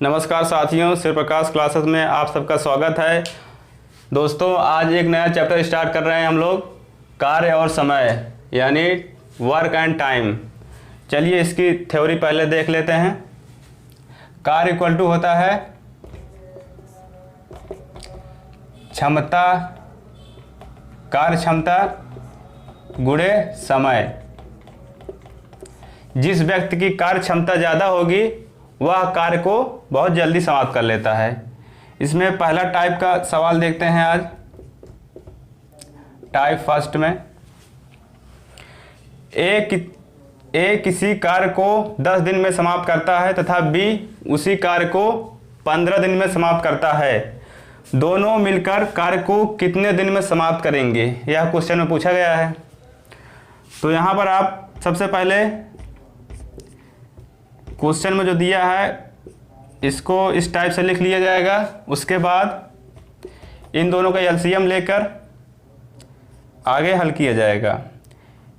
नमस्कार साथियों, शिव प्रकाश क्लासेस में आप सबका स्वागत है। दोस्तों, आज एक नया चैप्टर स्टार्ट कर रहे हैं हम लोग, कार्य और समय यानी वर्क एंड टाइम। चलिए इसकी थ्योरी पहले देख लेते हैं। कार्य इक्वल टू होता है क्षमता, कार्य क्षमता गुणे समय। जिस व्यक्ति की कार्य क्षमता ज़्यादा होगी वह कार्य को बहुत जल्दी समाप्त कर लेता है। इसमें पहला टाइप का सवाल देखते हैं आज। टाइप फर्स्ट में ए किसी कार्य को 10 दिन में समाप्त करता है तथा बी उसी कार्य को 15 दिन में समाप्त करता है। दोनों मिलकर कार्य को कितने दिन में समाप्त करेंगे, यह क्वेश्चन में पूछा गया है। तो यहाँ पर आप सबसे पहले क्वेश्चन में जो दिया है इसको इस टाइप से लिख लिया जाएगा। उसके बाद इन दोनों का एलसीएम लेकर आगे हल किया जाएगा।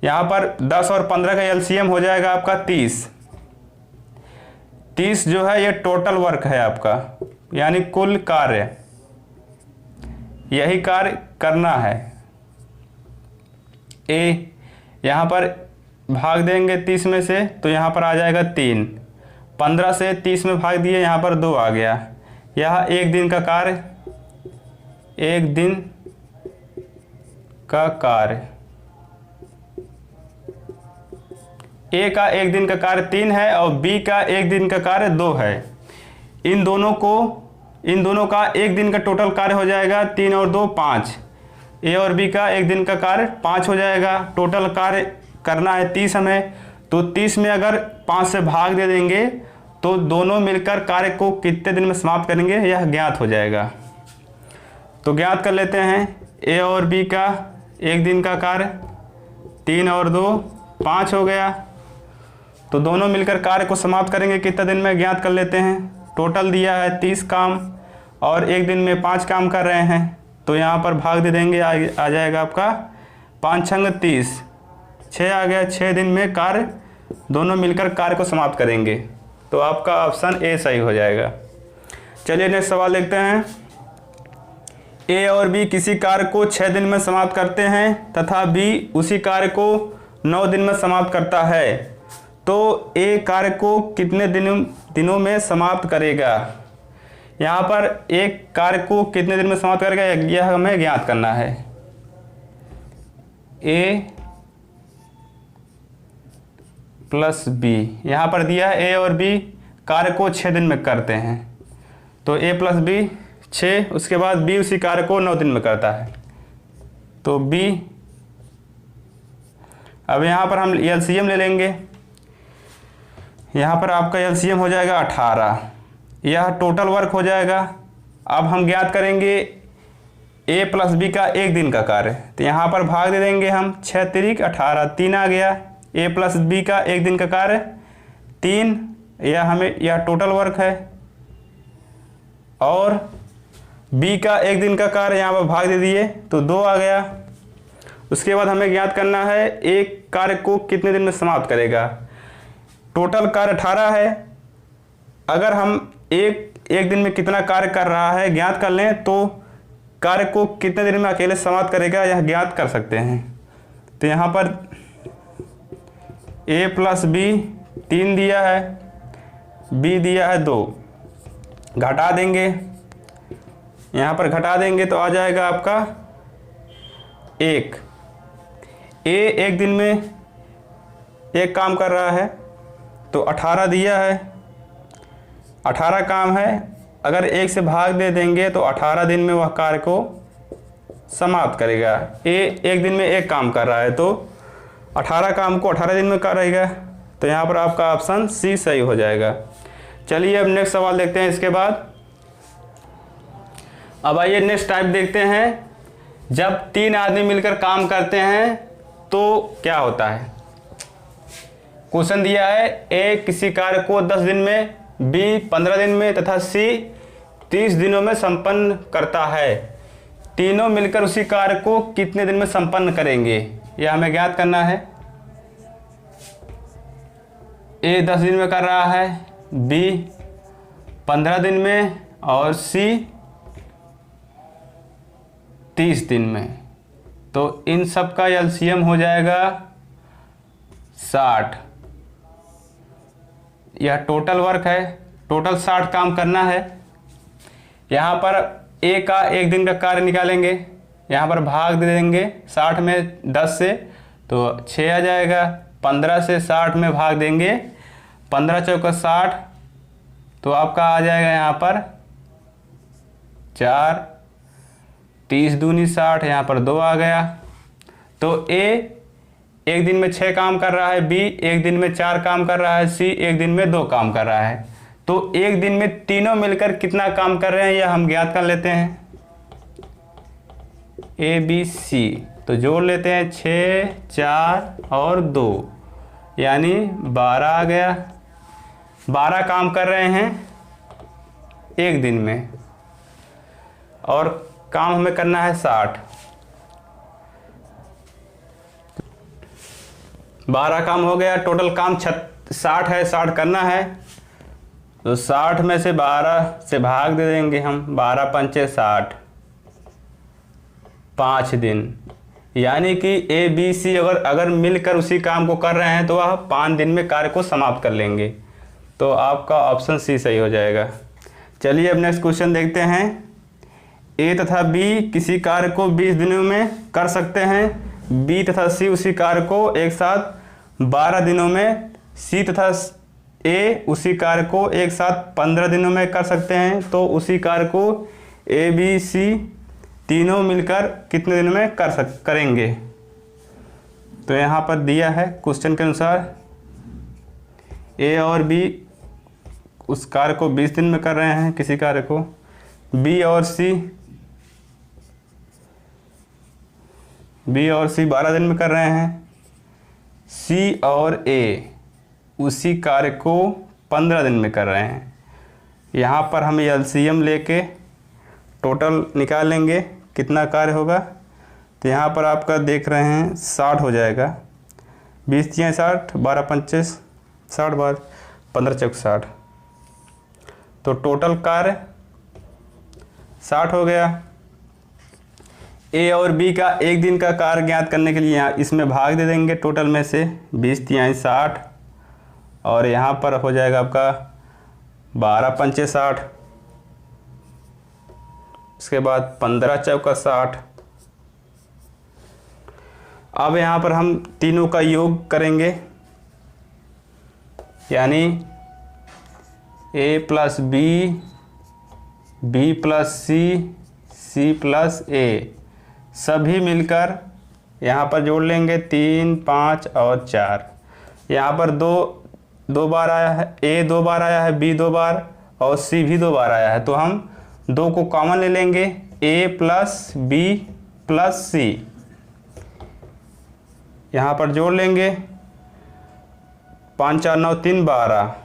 यहाँ पर 10 और 15 का एलसीएम हो जाएगा आपका 30। 30 जो है ये टोटल वर्क है आपका, यानी कुल कार्य, यही कार्य करना है। ए यहाँ पर भाग देंगे 30 में से तो यहाँ पर आ जाएगा 3। 15 से 30 में भाग दिए, यहाँ पर 2 आ गया। यह एक दिन का कार्य, एक दिन का कार्य। ए का एक दिन का कार्य 3 है और बी का एक दिन का कार्य 2 है। इन दोनों का एक दिन का टोटल कार्य हो जाएगा 3 और 2 5। ए और बी का एक दिन का कार्य 5 हो जाएगा। टोटल कार्य करना है 30 हमें, तो 30 में अगर 5 से भाग दे देंगे तो दोनों मिलकर कार्य को कितने दिन में समाप्त करेंगे यह ज्ञात हो जाएगा। तो ज्ञात कर लेते हैं। ए और बी का एक दिन का कार्य 3 और 2 5 हो गया, तो दोनों मिलकर कार्य को समाप्त करेंगे कितने दिन में ज्ञात कर लेते हैं। टोटल दिया है 30 काम और एक दिन में 5 काम कर रहे हैं, तो यहाँ पर भाग दे देंगे, आ जाएगा आपका 5 छंग 30, 6 आ गया। 6 दिन में कार्य दोनों मिलकर कार्य को समाप्त करेंगे, तो आपका ऑप्शन ए सही हो जाएगा। चलिए नेक्स्ट सवाल देखते हैं। ए और बी किसी कार्य को 6 दिन में समाप्त करते हैं तथा बी उसी कार्य को 9 दिन में समाप्त करता है, तो ए कार्य को कितने दिनों में समाप्त करेगा। यहाँ पर एक कार्य को कितने दिन में समाप्त करेगा यह हमें ज्ञात करना है। ए प्लस बी, यहाँ पर दिया है ए और बी कार्य को 6 दिन में करते हैं, तो ए प्लस बी 6, उसके बाद बी उसी कार्य को 9 दिन में करता है, तो बी। अब यहाँ पर हम एलसीएम ले लेंगे। यहाँ पर आपका एलसीएम हो जाएगा 18, यह टोटल वर्क हो जाएगा। अब हम ज्ञात करेंगे ए प्लस बी का एक दिन का कार्य, तो यहाँ पर भाग दे देंगे हम 6 तिरिक 18, 3 आ गया। ए प्लस बी का एक दिन का कार्य 3, यह टोटल वर्क है। और बी का एक दिन का कार्य यहाँ पर भाग दे दिए तो 2 आ गया। उसके बाद हमें ज्ञात करना है एक कार्य को कितने दिन में समाप्त करेगा। टोटल कार्य 18 है, अगर हम एक दिन में कितना कार्य कर रहा है ज्ञात कर लें तो कार्य को कितने दिन में अकेले समाप्त करेगा यह ज्ञात कर सकते हैं। तो यहाँ पर ए प्लस बी 3 दिया है, बी दिया है 2, घटा देंगे। यहाँ पर घटा देंगे तो आ जाएगा आपका 1। ए एक दिन में एक काम कर रहा है तो 18 दिया है, 18 काम है। अगर 1 से भाग दे देंगे तो 18 दिन में वह कार्य को समाप्त करेगा। ए एक दिन में एक काम कर रहा है तो 18 काम को 18 दिन में करेगा, तो यहाँ पर आपका ऑप्शन सी सही हो जाएगा। चलिए अब नेक्स्ट सवाल देखते हैं इसके बाद। अब आइए नेक्स्ट टाइप देखते हैं। जब 3 आदमी मिलकर काम करते हैं तो क्या होता है। क्वेश्चन दिया है ए किसी कार्य को 10 दिन में, बी 15 दिन में तथा सी 30 दिनों में संपन्न करता है। तीनों मिलकर उसी कार्य को कितने दिन में संपन्न करेंगे यह हमें ज्ञात करना है। ए 10 दिन में कर रहा है, बी 15 दिन में और सी 30 दिन में। तो इन सब का एलसीएम हो जाएगा 60। यह टोटल वर्क है, टोटल 60 काम करना है। यहाँ पर ए का एक दिन का कार्य निकालेंगे, यहाँ पर भाग दे देंगे 60 में 10 से, तो 6 आ जाएगा। 15 से 60 में भाग देंगे, 15 चौका 60, तो आपका आ जाएगा यहाँ पर 4, 30 दूनी 60, यहाँ पर 2 आ गया। तो ए एक दिन में 6 काम कर रहा है, बी एक दिन में 4 काम कर रहा है, सी एक दिन में 2 काम कर रहा है। तो एक दिन में तीनों मिलकर कितना काम कर रहे हैं यह हम ज्ञात कर लेते हैं। ए बी सी, तो जोड़ लेते हैं 6, 4 और 2, यानी 12 आ गया। 12 काम कर रहे हैं एक दिन में, और काम हमें करना है 60। 12 काम हो गया, टोटल काम 60 है, 60 करना है। तो 60 में से 12 से भाग दे देंगे हम, 12 पंचे 60, 5 दिन, यानी कि ए बी सी अगर मिलकर उसी काम को कर रहे हैं तो वह 5 दिन में कार्य को समाप्त कर लेंगे। तो आपका ऑप्शन सी सही हो जाएगा। चलिए अब नेक्स्ट क्वेश्चन देखते हैं। ए तथा बी किसी कार्य को 20 दिनों में कर सकते हैं, बी तथा सी उसी कार्य को एक साथ 12 दिनों में, सी तथा ए उसी कार्य को एक साथ 15 दिनों में कर सकते हैं। तो उसी कार्य को ए बी सी तीनों मिलकर कितने दिन में करेंगे। तो यहाँ पर दिया है क्वेश्चन के अनुसार ए और बी उस कार्य को 20 दिन में कर रहे हैं किसी कार्य को, बी और सी 12 दिन में कर रहे हैं, सी और ए उसी कार्य को 15 दिन में कर रहे हैं। यहाँ पर हम एलसीएम लेके टोटल निकाल लेंगे कितना कार्य होगा। तो यहाँ पर आपका देख रहे हैं 60 हो जाएगा, 20 तियाँ 60, 12 पंचे 60, 15 चौक 60, तो टोटल कार्य 60 हो गया। ए और बी का एक दिन का कार्य ज्ञात करने के लिए यहाँ इसमें भाग दे देंगे, टोटल में से 20 तियाँ 60, और यहाँ पर हो जाएगा आपका 12 पंचे 60, इसके बाद 15 चौका 60। अब यहाँ पर हम तीनों का योग करेंगे, यानी ए प्लस बी, बी प्लस सी, सी प्लस ए, सभी मिलकर यहाँ पर जोड़ लेंगे 3, 5 और 4। यहाँ पर दो बार आया है, ए 2 बार आया है, बी 2 बार और सी भी 2 बार आया है। तो हम 2 को कॉमन ले लेंगे, ए प्लस बी प्लस सी, यहाँ पर जोड़ लेंगे 5, 4, 9, 3, 12,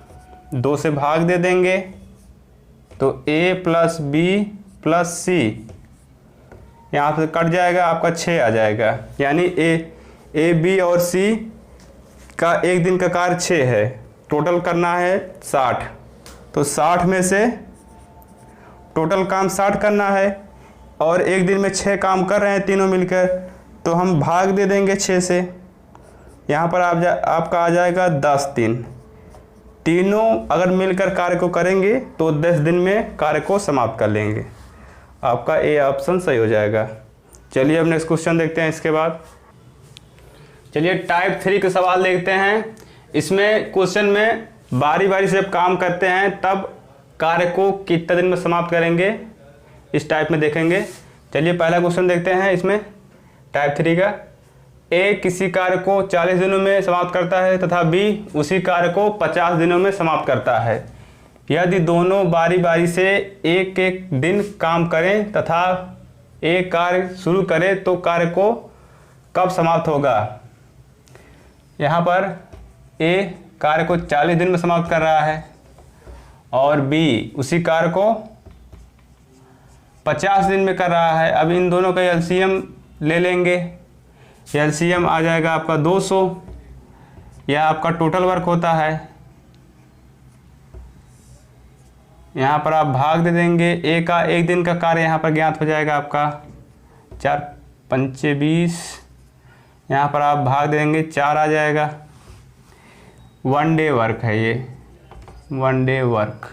2 से भाग दे देंगे, तो ए प्लस बी प्लस सी यहाँ से कट जाएगा, आपका 6 आ जाएगा। यानी ए बी और सी का एक दिन का कार्य 6 है, टोटल करना है 60। तो 60 में से टोटल काम 60 करना है, और एक दिन में 6 काम कर रहे हैं तीनों मिलकर, तो हम भाग दे देंगे 6 से। यहाँ पर आपका आ जाएगा 10 दिन। तीनों अगर मिलकर कार्य को करेंगे तो 10 दिन में कार्य को समाप्त कर लेंगे। आपका ए ऑप्शन सही हो जाएगा। चलिए अब नेक्स्ट क्वेश्चन देखते हैं। इसके बाद चलिए टाइप 3 के सवाल देखते हैं। इसमें क्वेश्चन में बारी बारी से जब काम करते हैं तब कार्य को कितने दिन में समाप्त करेंगे, इस टाइप में देखेंगे। चलिए पहला क्वेश्चन देखते हैं इसमें टाइप 3 का। ए किसी कार्य को 40 दिनों में समाप्त करता है तथा बी उसी कार्य को 50 दिनों में समाप्त करता है। यदि दोनों बारी बारी से एक एक दिन काम करें तथा एक कार्य शुरू करें तो कार्य को कब समाप्त होगा। यहाँ पर ए कार्य को 40 दिन में समाप्त कर रहा है और बी उसी कार्य को 50 दिन में कर रहा है। अब इन दोनों का एलसीएम ले लेंगे। एलसीएम आ जाएगा आपका 200, यह आपका टोटल वर्क होता है। यहाँ पर आप भाग दे देंगे, ए का एक दिन का कार्य यहाँ पर ज्ञात हो जाएगा आपका 4 पंचे 20, यहाँ पर आप भाग दे देंगे 4 आ जाएगा। 1 डे वर्क है ये, 1 डे वर्क,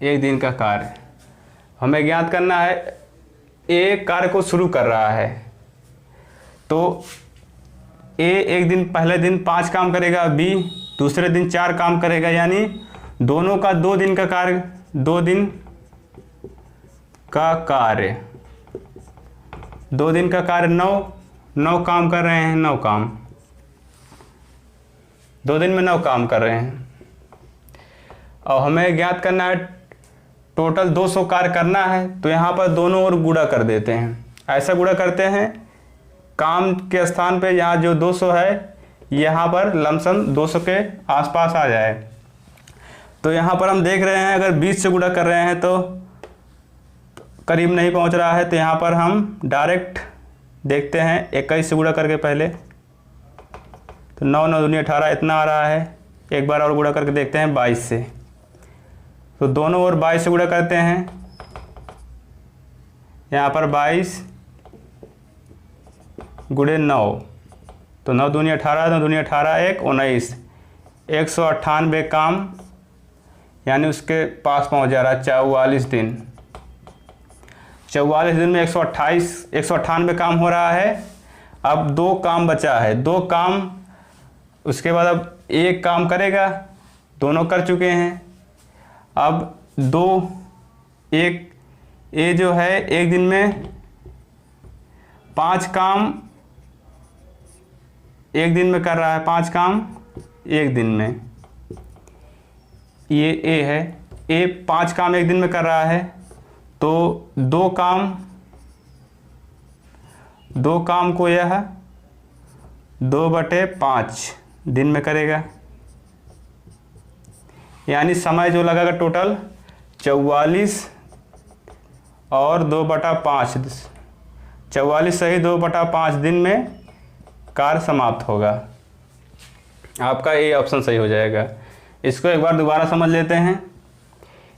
एक दिन का कार्य हमें ज्ञात करना है। ए कार्य को शुरू कर रहा है तो ए एक दिन पहले दिन 5 काम करेगा, बी दूसरे दिन 4 काम करेगा, यानी दोनों का 2 दिन का कार्य, 2 दिन का कार्य, 2 दिन का कार्य 9 काम कर रहे हैं, 9 काम, 2 दिन में 9 काम कर रहे हैं। और हमें ज्ञात करना है टोटल 200 कार्य करना है, तो यहाँ पर दोनों ओर गुणा कर देते हैं। ऐसा गुणा करते हैं काम के स्थान पे यहाँ जो 200 है यहाँ पर लमसम 200 के आसपास आ जाए। तो यहाँ पर हम देख रहे हैं अगर 20 से गुणा कर रहे हैं तो करीब नहीं पहुँच रहा है, तो यहाँ पर हम डायरेक्ट देखते हैं 21 से गुणा करके पहले, तो 9 9 दूनी 18 इतना आ रहा है। एक बार और गुणा करके देखते हैं 22 से, तो दोनों ओर 22 से गुणा करते हैं। यहाँ पर 22 गुणे 9, तो 9 दूनी 18, 9 दूनी 18 1 19, 198 काम यानी उसके पास पहुँच जा रहा है 44 दिन। 44 दिन में 198 काम हो रहा है। अब 2 काम बचा है, 2 काम, उसके बाद अब 1 काम करेगा, दोनों कर चुके हैं। अब 1 ए जो है एक दिन में 5 काम एक दिन में कर रहा है, 5 काम एक दिन में, ये ए है, ए 5 काम एक दिन में कर रहा है, तो 2 काम को यह 2/5 दिन में करेगा, यानी समय जो लगेगा टोटल 44 और 2/5, 44 सही 2/5 दिन में कार्य समाप्त होगा। आपका ये ऑप्शन सही हो जाएगा। इसको एक बार दोबारा समझ लेते हैं।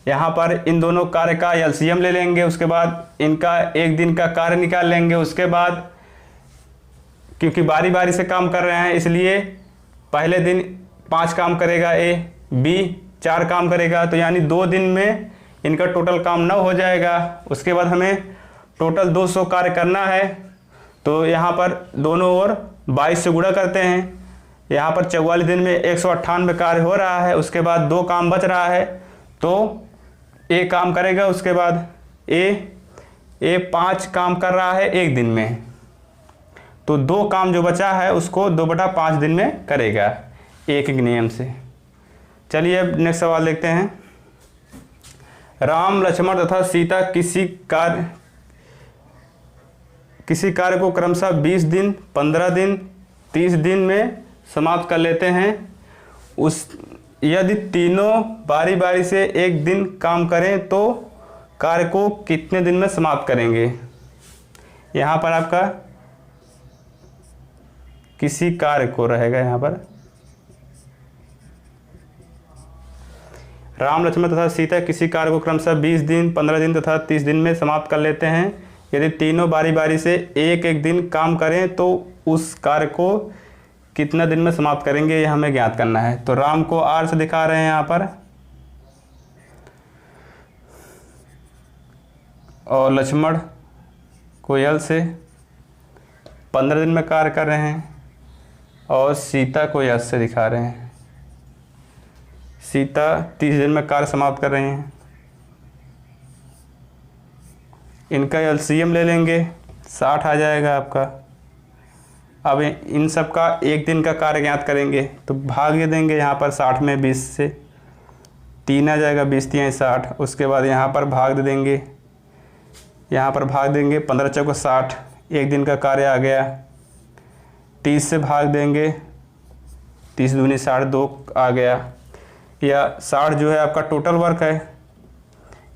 यहाँ पर इन दोनों कार्य का एलसीएम ले लेंगे, उसके बाद इनका एक दिन का कार्य निकाल लेंगे। उसके बाद क्योंकि बारी बारी से काम कर रहे हैं इसलिए पहले दिन 5 काम करेगा ए, बी 4 काम करेगा, तो यानी 2 दिन में इनका टोटल काम 9 हो जाएगा। उसके बाद हमें टोटल 200 कार्य करना है, तो यहाँ पर दोनों ओर 22 से गुणा करते हैं। यहाँ पर 44 दिन में 198 कार्य हो रहा है, उसके बाद 2 काम बच रहा है, तो ए काम करेगा। उसके बाद ए 5 काम कर रहा है एक दिन में, तो 2 काम जो बचा है उसको 2/5 दिन में करेगा एक नियम से। चलिए अब नेक्स्ट सवाल देखते हैं। राम, लक्ष्मण तथा सीता किसी कार्य को क्रमशः 20 दिन, 15 दिन, 30 दिन में समाप्त कर लेते हैं। यदि तीनों बारी बारी से एक दिन काम करें तो कार्य को कितने दिन में समाप्त करेंगे। यहाँ पर आपका किसी कार्य को रहेगा, यहाँ पर राम, लक्ष्मण तथा सीता किसी कार्य को क्रमशः 20 दिन, 15 दिन तथा 30 दिन में समाप्त कर लेते हैं। यदि तीनों बारी बारी से एक एक दिन काम करें तो उस कार्य को कितना दिन में समाप्त करेंगे, ये हमें ज्ञात करना है। तो राम को आर से दिखा रहे हैं यहाँ पर, और लक्ष्मण को यल से 15 दिन में कार्य कर रहे हैं, और सीता को यश से दिखा रहे हैं। सीता 30 दिन में कार्य समाप्त कर रहे हैं। इनका एलसीएम ले लेंगे, 60 आ जाएगा आपका। अब इन सब का एक दिन का कार्य ज्ञात करेंगे, तो भाग ये देंगे यहाँ पर 60 में 20 से, 3 आ जाएगा, 20 3 60। उसके बाद यहाँ पर भाग दे देंगे, यहाँ पर भाग देंगे 15 चौको 60, एक दिन का कार्य आ गया। 30 से भाग देंगे, 30 दूनी 60, 2 आ गया। या 60 जो है आपका टोटल वर्क है,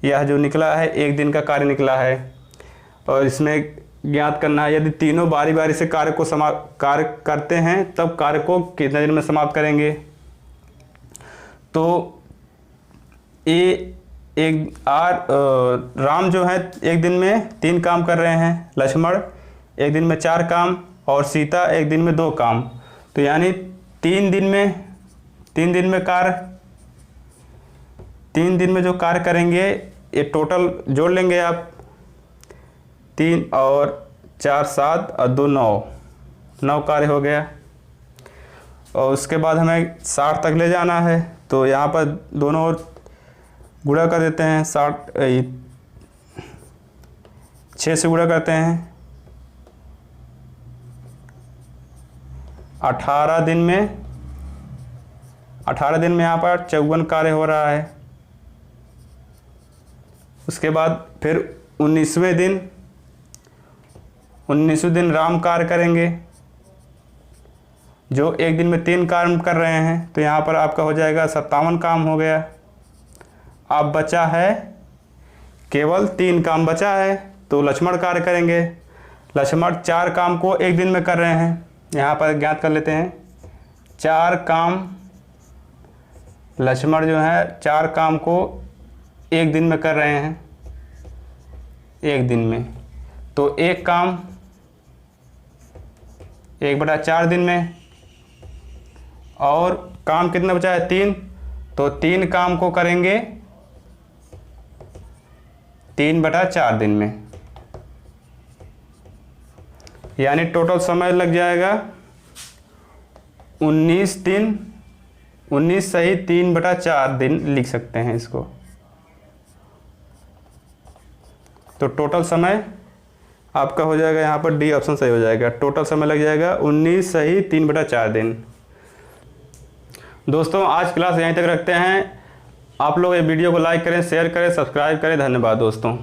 यह जो निकला है एक दिन का कार्य निकला है। और इसमें ज्ञात करना है यदि तीनों बारी बारी से कार्य करते हैं तब कार्य को कितने दिन में समाप्त करेंगे। तो राम जो है एक दिन में 3 काम कर रहे हैं, लक्ष्मण एक दिन में 4 काम और सीता एक दिन में 2 काम। तो यानी 3 दिन में जो कार्य करेंगे ये टोटल जोड़ लेंगे आप। 3 और 4 7 और 2 9 कार्य हो गया। और उसके बाद हमें 60 तक ले जाना है, तो यहाँ पर दोनों ओर गुणा कर देते हैं। 6 से गुणा करते हैं। 18 दिन में यहाँ पर 54 कार्य हो रहा है। उसके बाद फिर 19वें दिन राम कार्य करेंगे, जो एक दिन में 3 काम कर रहे हैं। तो यहाँ पर आपका हो जाएगा 57 काम हो गया। अब बचा है केवल 3 काम बचा है, तो लक्ष्मण कार्य करेंगे। लक्ष्मण 4 काम को एक दिन में कर रहे हैं, यहाँ पर ज्ञात कर लेते हैं। 4 काम लक्ष्मण जो है 4 काम को एक दिन में कर रहे हैं, एक दिन में। तो 1 काम 1/4 दिन में, और काम कितना बचा है 3, तो 3 काम को करेंगे 3/4 दिन में। यानी टोटल समय लग जाएगा 19 सही 3/4 दिन लिख सकते हैं इसको। तो टोटल समय आपका हो जाएगा, यहाँ पर डी ऑप्शन सही हो जाएगा। टोटल समय लग जाएगा 19 सही 3/4 दिन। दोस्तों आज क्लास यहीं तक रखते हैं। आप लोग ये वीडियो को लाइक करें, शेयर करें, सब्सक्राइब करें। धन्यवाद दोस्तों।